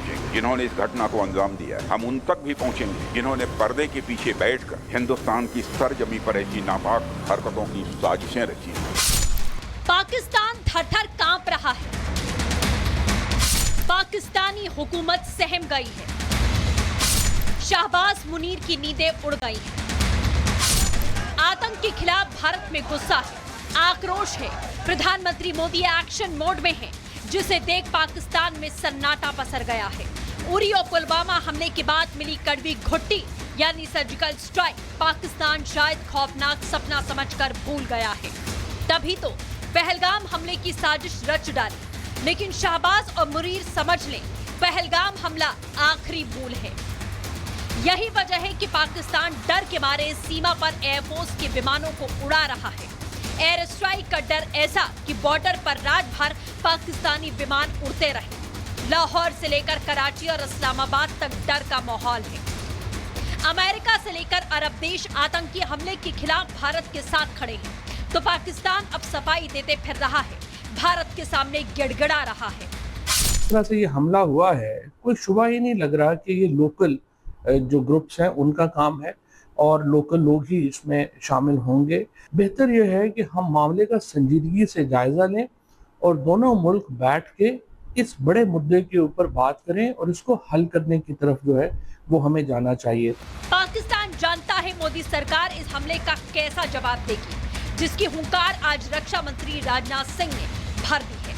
पहुंचेंगे जिन्होंने इस घटना को अंजाम दिया है। हम उन तक भी पहुंचेंगे जिन्होंने पर्दे के पीछे बैठकर हिंदुस्तान की सरजमी पर ऐसी नापाक हरकतों की साजिशें रची। पाकिस्तान थर-थर कांप रहा है। पाकिस्तानी हुकूमत सहम गई है। शहबाज मुनीर की नींदें उड़ गई हैं। आतंक के खिलाफ भारत में गुस्सा है, आक्रोश है। प्रधानमंत्री मोदी एक्शन मोड में हैं, जिसे देख पाकिस्तान में सन्नाटा पसर गया है। उरी और पुलवामा हमले के बाद मिली कड़वी घुट्टी यानी सर्जिकल स्ट्राइक पाकिस्तान शायद खौफनाक सपना समझकर भूल गया है। तभी तो पहलगाम हमले की साजिश रच डाली। लेकिन शहबाज और मुनीर समझ लें, पहलगाम हमला आखिरी भूल है। यही वजह है कि पाकिस्तान डर के मारे सीमा पर एयरफोर्स के विमानों को उड़ा रहा है। एयर स्ट्राइक का डर ऐसा कि बॉर्डर पर रात भर पाकिस्तानी विमान उड़ते रहे। लाहौर से लेकर कराची और इस्लामाबाद तक डर का माहौल है। अमेरिका से लेकर अरब देश आतंकी हमले के खिलाफ भारत के साथ खड़े हैं, तो पाकिस्तान अब सफाई देते फिर रहा है, भारत के सामने गिड़गिड़ा रहा है। इस तरह से ये हमला हुआ है, कोई शुबा ही नहीं लग रहा कि ये लोकल जो ग्रुप्स हैं उनका काम है और लोकल लोग ही इसमें शामिल होंगे। बेहतर यह है कि हम मामले का संजीदगी से जायजा लें और दोनों मुल्क बैठ के इस बड़े मुद्दे के ऊपर बात करें और इसको हल करने की तरफ जो है वो हमें जाना चाहिए। पाकिस्तान जानता है मोदी सरकार इस हमले का कैसा जवाब देगी, जिसकी हुंकार आज रक्षा मंत्री राजनाथ सिंह ने भर दी है।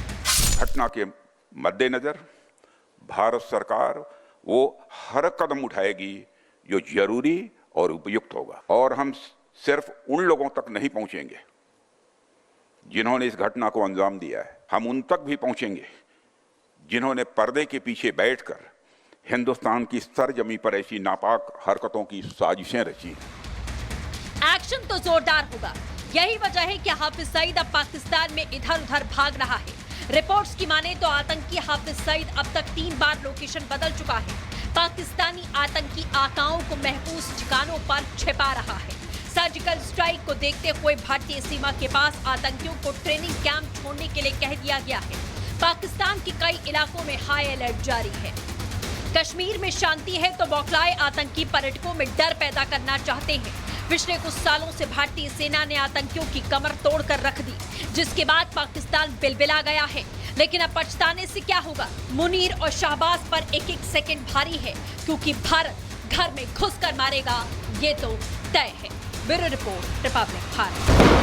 घटना के मद्देनजर भारत सरकार वो हर कदम उठाएगी जो जरूरी और उपयुक्त होगा, और हम सिर्फ उन लोगों तक नहीं पहुंचेंगे जिन्होंने इस घटना को अंजाम दिया है। हम उन तक भी पहुंचेंगे जिन्होंने पर्दे के पीछे बैठकर हिंदुस्तान की सरजमी पर ऐसी नापाक हरकतों की साजिशें रची। एक्शन तो जोरदार होगा। यही वजह है कि हाफिज सईद अब पाकिस्तान में इधर उधर भाग रहा है। रिपोर्ट्स की माने तो आतंकी हाफिज सईद अब तक 3 बार लोकेशन बदल चुका है। पाकिस्तानी आतंकी आकाओं को महफूज ठिकानों पर छिपा रहा है। सर्जिकल स्ट्राइक को देखते हुए भारतीय सीमा के पास आतंकियों को ट्रेनिंग कैंप छोड़ने के लिए कह दिया गया है। पाकिस्तान के कई इलाकों में हाई अलर्ट जारी है। कश्मीर में शांति है तो बौखलाए आतंकी पर्यटकों में डर पैदा करना चाहते हैं। पिछले कुछ सालों से भारतीय सेना ने आतंकियों की कमर तोड़कर रख दी, जिसके बाद पाकिस्तान बिलबिला गया है। लेकिन अब पछताने से क्या होगा। मुनीर और शहबाज पर एक एक सेकंड भारी है, क्योंकि भारत घर में घुसकर मारेगा, ये तो तय है। Bureau report, Republic Bharat.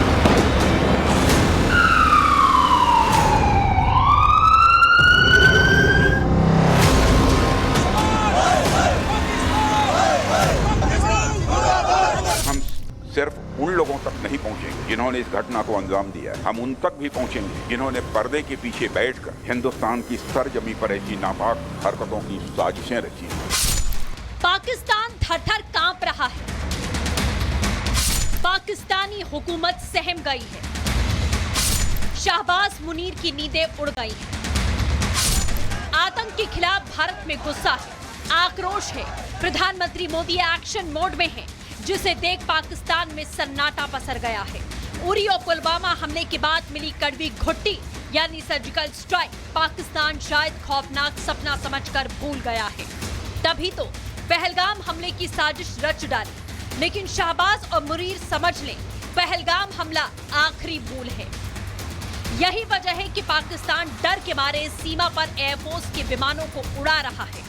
सिर्फ उन लोगों तक नहीं पहुंचेंगे जिन्होंने इस घटना को अंजाम दिया है। हम उन तक भी पहुंचेंगे जिन्होंने पर्दे के पीछे बैठकर हिंदुस्तान की सरजमी पर ऐसी नापाक हरकतों की साजिशें रची। पाकिस्तान थर-थर कांप रहा है। पाकिस्तानी हुकूमत सहम गई है। शहबाज मुनीर की नींदें उड़ गई हैं। आतंक के खिलाफ भारत में गुस्सा है, आक्रोश है। प्रधानमंत्री मोदी एक्शन मोड में हैं, जिसे देख पाकिस्तान में सन्नाटा पसर गया है। उरी और पुलवामा हमले के बाद मिली कड़वी घुट्टी यानी सर्जिकल स्ट्राइक पाकिस्तान शायद खौफनाक सपना समझकर भूल गया है। तभी तो पहलगाम हमले की साजिश रच डाली। लेकिन शहबाज और मुनीर समझ लें, पहलगाम हमला आखिरी भूल है। यही वजह है कि पाकिस्तान डर के मारे सीमा पर एयरफोर्स के विमानों को उड़ा रहा है।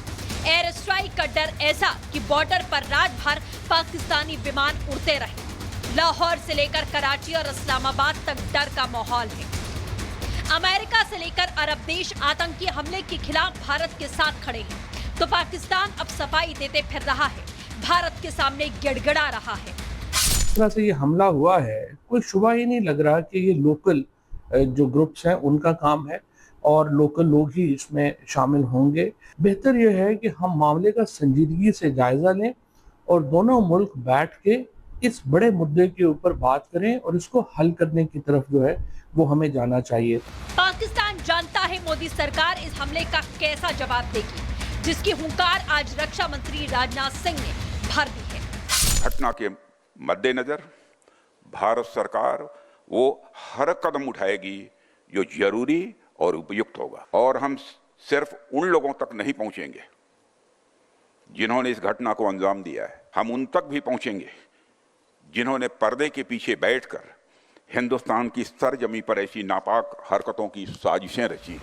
एयर स्ट्राइक का डर ऐसा कि बॉर्डर पर रात भर पाकिस्तानी विमान उड़ते रहे। लाहौर से लेकर कराची और इस्लामाबाद तक डर का माहौल है। अमेरिका से लेकर अरब देश आतंकी हमले के खिलाफ भारत के साथ खड़े हैं, तो पाकिस्तान अब सफाई देते फिर रहा है, भारत के सामने गिड़गिड़ा रहा है। इस तरह से ये हमला हुआ है, कोई शुबा ही नहीं लग रहा कि ये लोकल जो ग्रुप्स हैं उनका काम है और लोकल लोग ही इसमें शामिल होंगे। बेहतर यह है कि हम मामले का संजीदगी से जायजा लें और दोनों मुल्क बैठ के इस बड़े मुद्दे के ऊपर बात करें और इसको हल करने की तरफ जो है वो हमें जाना चाहिए। पाकिस्तान जानता है मोदी सरकार इस हमले का कैसा जवाब देगी, जिसकी हुंकार आज रक्षा मंत्री राजनाथ सिंह ने भर दी है। घटना के मद्देनजर भारत सरकार वो हर कदम उठाएगी जो जरूरी और उपयुक्त होगा, और हम सिर्फ उन लोगों तक नहीं पहुंचेंगे जिन्होंने इस घटना को अंजाम दिया है। हम उन तक भी पहुंचेंगे जिन्होंने पर्दे के पीछे बैठकर हिंदुस्तान की सरजमी पर ऐसी नापाक हरकतों की साजिशें रची।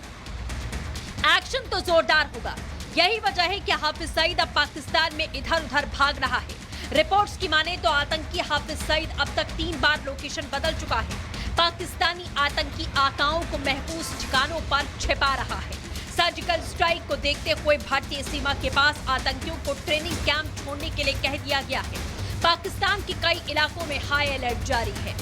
एक्शन तो जोरदार होगा। यही वजह है कि हाफिज सईद अब पाकिस्तान में इधर उधर भाग रहा है। रिपोर्ट्स की माने तो आतंकी हाफिज सईद अब तक 3 बार लोकेशन बदल चुका है। पाकिस्तानी आतंकी आकाओं को महफूज ठिकानों पर छिपा रहा है। सर्जिकल स्ट्राइक को देखते हुए भारतीय सीमा के पास आतंकियों को ट्रेनिंग कैंप छोड़ने के लिए कह दिया गया है। पाकिस्तान के कई इलाकों में हाई अलर्ट जारी है।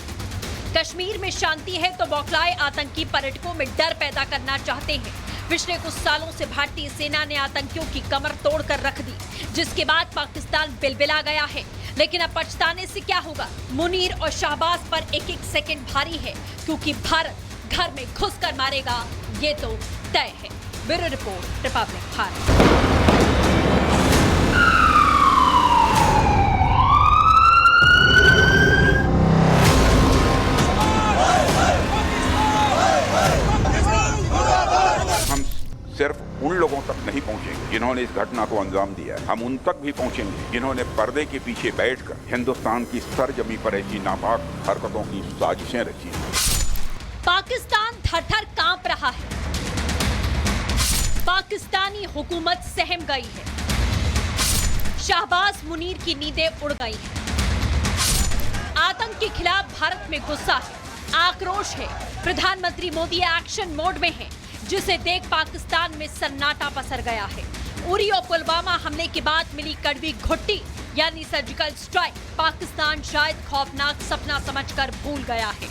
कश्मीर में शांति है तो बौखलाए आतंकी पर्यटकों में डर पैदा करना चाहते हैं। पिछले कुछ सालों से भारतीय सेना ने आतंकियों की कमर तोड़कर रख दी, जिसके बाद पाकिस्तान बिलबिला गया है। लेकिन अब पछताने से क्या होगा? मुनीर और शाहबाज पर एक एक सेकंड भारी है, क्योंकि भारत घर में घुसकर मारेगा, ये तो तय है। Bureau report, Republic Bharat. सिर्फ उन लोगों तक नहीं पहुंचेंगे जिन्होंने इस घटना को अंजाम दिया है। हम उन तक भी पहुंचेंगे जिन्होंने पर्दे के पीछे बैठकर हिंदुस्तान की सरजमी पर ऐसी नापाक हरकतों की साजिशें रची। पाकिस्तान थर-थर कांप रहा है। पाकिस्तानी हुकूमत सहम गई है। शाहबाज मुनीर की नींदें उड़ गई हैं। आतंक के खिलाफ भारत में गुस्सा है, आक्रोश है। प्रधानमंत्री मोदी एक्शन मोड में हैं, जिसे देख पाकिस्तान में सन्नाटा पसर गया है। उरी और पुलवामा हमले के बाद मिली कड़वी घुट्टी यानी सर्जिकल स्ट्राइक पाकिस्तान शायद खौफनाक सपना समझकर भूल गया है।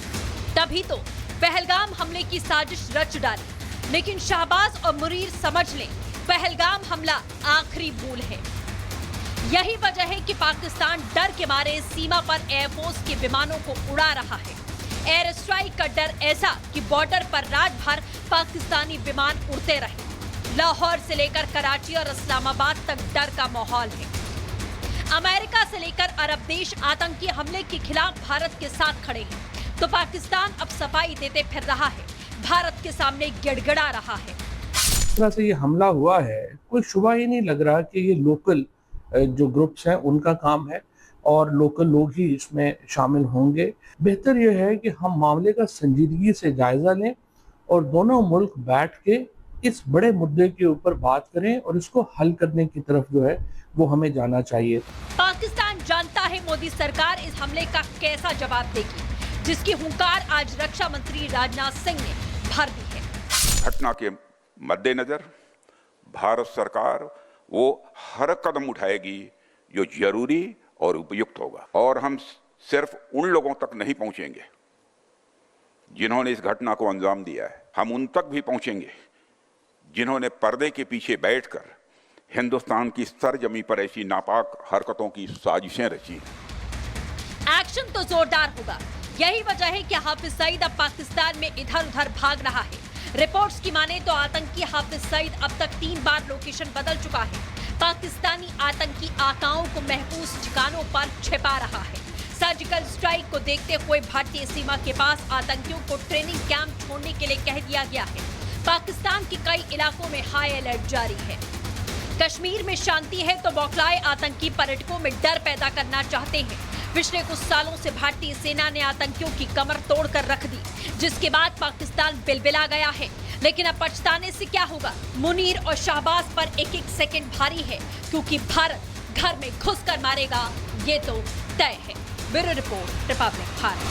तभी तो पहलगाम हमले की साजिश रच डाली। लेकिन शाहबाज और मुनीर समझ लें, पहलगाम हमला आखिरी भूल है। यही वजह है कि पाकिस्तान डर के मारे सीमा पर एयरफोर्स के विमानों को उड़ा रहा है। एयर स्ट्राइक का डर ऐसा कि बॉर्डर पर रात भर पाकिस्तानी विमान उड़ते रहे। लाहौर से लेकर कराची और इस्लामाबाद तक डर का माहौल है। अमेरिका से लेकर अरब देश आतंकी हमले के खिलाफ भारत के साथ खड़े हैं, तो पाकिस्तान अब सफाई देते फिर रहा है, भारत के सामने गिड़गिड़ा रहा है। इस तरह से ये हमला हुआ है, कोई शुबा ही नहीं लग रहा कि ये लोकल जो ग्रुप्स हैं उनका काम है और लोकल लोग ही इसमें शामिल होंगे। बेहतर यह है कि हम मामले का संजीदगी से जायजा लें और दोनों मुल्क बैठ के इस बड़े मुद्दे के ऊपर बात करें और इसको हल करने की तरफ जो है वो हमें जाना चाहिए। पाकिस्तान जानता है मोदी सरकार इस हमले का कैसा जवाब देगी, जिसकी हुंकार आज रक्षा मंत्री राजनाथ सिंह ने भर दी है। घटना के मद्देनजर भारत सरकार वो हर कदम उठाएगी जो जरूरी और उपयुक्त होगा, और हम सिर्फ उन लोगों तक नहीं पहुंचेंगे जिन्होंने इस घटना को अंजाम दिया है। हम उन तक भी पहुंचेंगे जिन्होंने पर्दे के पीछे बैठकर हिंदुस्तान की सरजमी पर ऐसी नापाक हरकतों की साजिशें रची। एक्शन तो जोरदार होगा। यही वजह है कि हाफिज सईद अब पाकिस्तान में इधर उधर भाग रहा है। रिपोर्ट्स की माने तो आतंकी हाफिज सईद अब तक 3 बार लोकेशन बदल चुका है। पाकिस्तानी आतंकी आकाओं को महफूज ठिकानों पर छिपा रहा है। सर्जिकल स्ट्राइक को देखते हुए भारतीय सीमा के पास आतंकियों को ट्रेनिंग कैंप छोड़ने के लिए कह दिया गया है। पाकिस्तान के कई इलाकों में हाई अलर्ट जारी है। कश्मीर में शांति है तो बौखलाए आतंकी पर्यटकों में डर पैदा करना चाहते हैं। पिछले कुछ सालों से भारतीय सेना ने आतंकियों की कमर तोड़कर रख दी, जिसके बाद पाकिस्तान बिलबिला गया है। लेकिन अब पछताने से क्या होगा? मुनीर और शाहबाज पर एक एक सेकंड भारी है, क्योंकि भारत घर में घुसकर मारेगा, ये तो तय है। Bureau report, Republic Bharat.